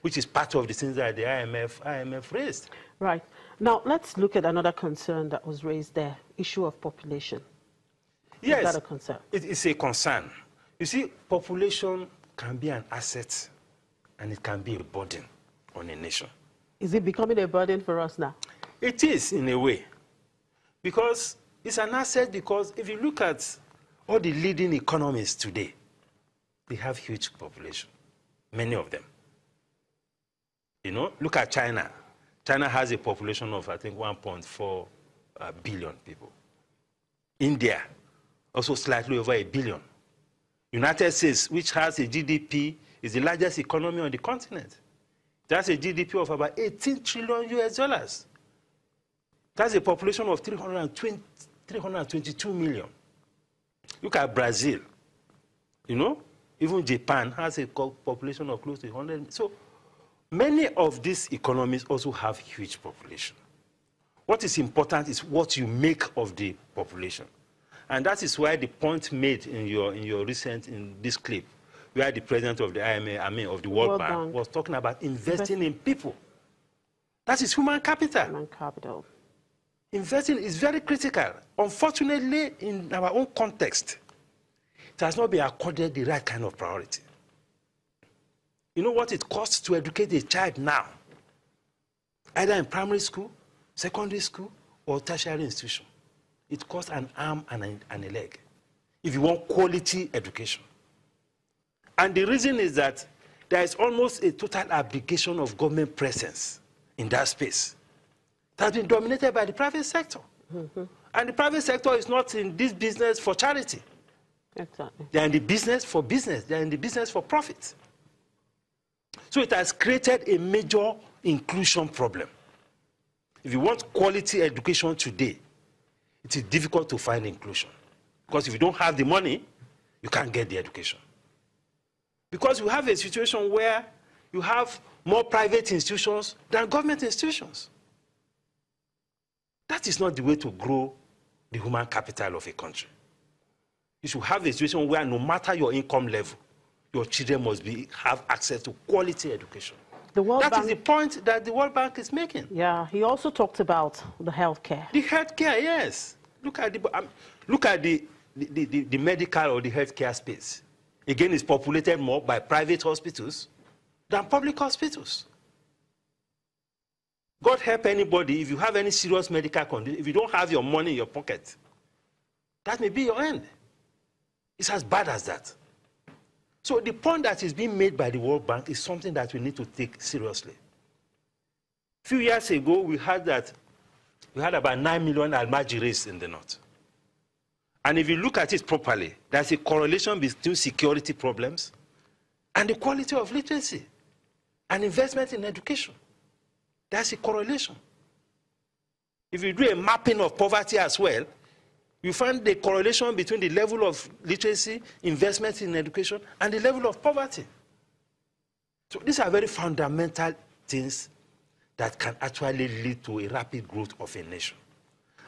which is part of the things that the IMF raised. Right. Now, let's look at another concern that was raised there, issue of population. Yes, is that a concern? It's a concern. You see, population can be an asset and it can be a burden on a nation. Is it becoming a burden for us now? It is, in a way, because it's an asset because if you look at all the leading economies today, they have huge population, many of them. You know, look at China. China has a population of, I think, 1.4 billion people. India, also slightly over 1 billion. United States, which has a GDP, is the largest economy on the continent. That's a GDP of about 18 trillion US dollars. That's a population of 322 million. Look at Brazil. You know, even Japan has a population of close to 100. So many of these economies also have huge population. What is important is what you make of the population. And that is why the point made in your recent, in this clip, where the president of the IMF, of the World Bank, was talking about investing in people. That is human capital. Human capital. Investing is very critical. Unfortunately, in our own context, it has not been accorded the right kind of priority. You know what it costs to educate a child now? Either in primary school, secondary school, or tertiary institution. It costs an arm and a leg if you want quality education. And the reason is that there is almost a total abdication of government presence in that space. It has been dominated by the private sector. Mm-hmm. And the private sector is not in this business for charity. Exactly. They are in the business for business. They are in the business for profit. So it has created a major inclusion problem. If you want quality education today, it is difficult to find inclusion. Because if you don't have the money, you can't get the education. Because you have a situation where you have more private institutions than government institutions. That is not the way to grow the human capital of a country. You should have a situation where no matter your income level, your children must have access to quality education. That is the point that the World Bank is making. Yeah, he also talked about the healthcare. The healthcare, yes. Look at the medical or the healthcare space. Again, it's populated more by private hospitals than public hospitals. God help anybody, if you have any serious medical condition, if you don't have your money in your pocket, that may be your end. It's as bad as that. So the point that is being made by the World Bank is something that we need to take seriously. A few years ago, we had about 9 million Almajiris in the north. And if you look at it properly, there's a correlation between security problems and the quality of literacy and investment in education. There's a correlation. If you do a mapping of poverty as well, you find the correlation between the level of literacy, investment in education, and the level of poverty. So these are very fundamental things that can actually lead to a rapid growth of a nation.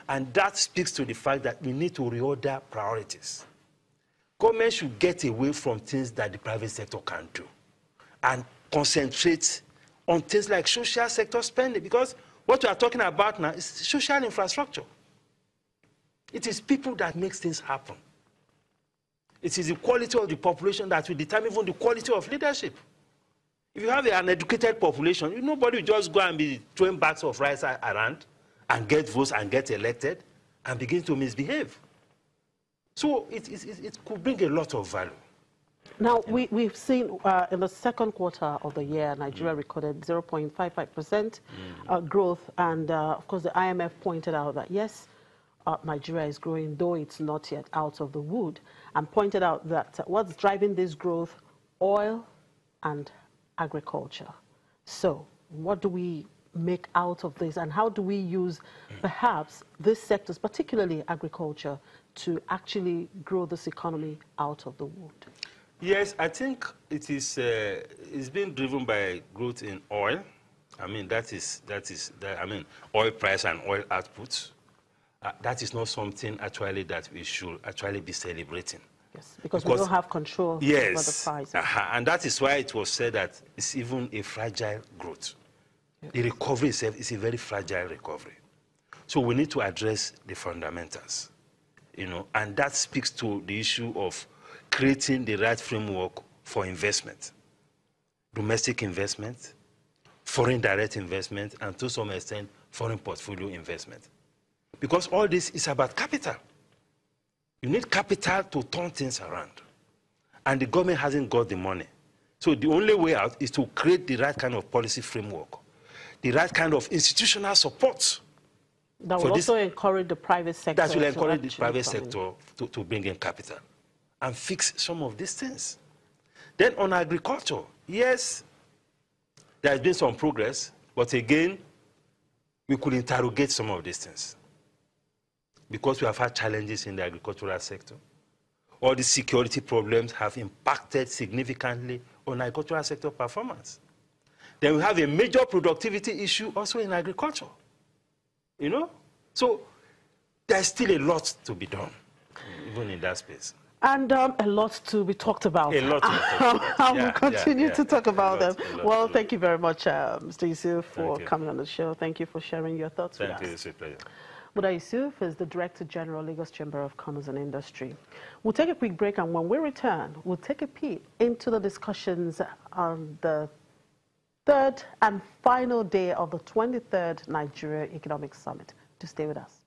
And that speaks to the fact that we need to reorder priorities. Government should get away from things that the private sector can do and concentrate on things like social sector spending, because what we are talking about now is social infrastructure. It is people that makes things happen. It is the quality of the population that will determine even the quality of leadership. If you have an educated population, nobody will just go and be throwing bags of rice around and get votes and get elected and begin to misbehave. So it could bring a lot of value. Now, we've seen in the second quarter of the year, Nigeria recorded 0.55% growth. And, of course, the IMF pointed out that, yes, Nigeria is growing, though it's not yet out of the wood, and pointed out that what's driving this growth, oil and agriculture. So what do we make out of this, and how do we use perhaps these sectors, particularly agriculture, to actually grow this economy out of the wood? Yes, I think it is. It's been driven by growth in oil. I mean, oil price and oil output. That is not something actually that we should actually be celebrating. Yes, because we don't have control over the price. And that is why it was said that it's even a fragile growth. Yes. The recovery itself is a very fragile recovery. So we need to address the fundamentals, you know, and that speaks to the issue of creating the right framework for investment, domestic investment, foreign direct investment, and to some extent, foreign portfolio investment. Because all this is about capital. You need capital to turn things around. And the government hasn't got the money. So the only way out is to create the right kind of policy framework, the right kind of institutional support. That will also encourage the private sector. That will encourage the private sector to bring in capital and fix some of these things. Then on agriculture, yes, there has been some progress, but again, we could interrogate some of these things. Because we have had challenges in the agricultural sector. All the security problems have impacted significantly on agricultural sector performance. Then we have a major productivity issue also in agriculture. You know? So there's still a lot to be done, even in that space. And a lot to be talked about. A lot to be talked about. We'll continue to talk about them. Well, thank you very much, Mr. Yusuf, for coming on the show. Thank you for sharing your thoughts with us. Thank you, it's a pleasure. Buddha Yusuf is the Director General, Lagos Chamber of Commerce and Industry. We'll take a quick break, and when we return, we'll take a peek into the discussions on the third and final day of the 23rd Nigeria Economic Summit. To stay with us.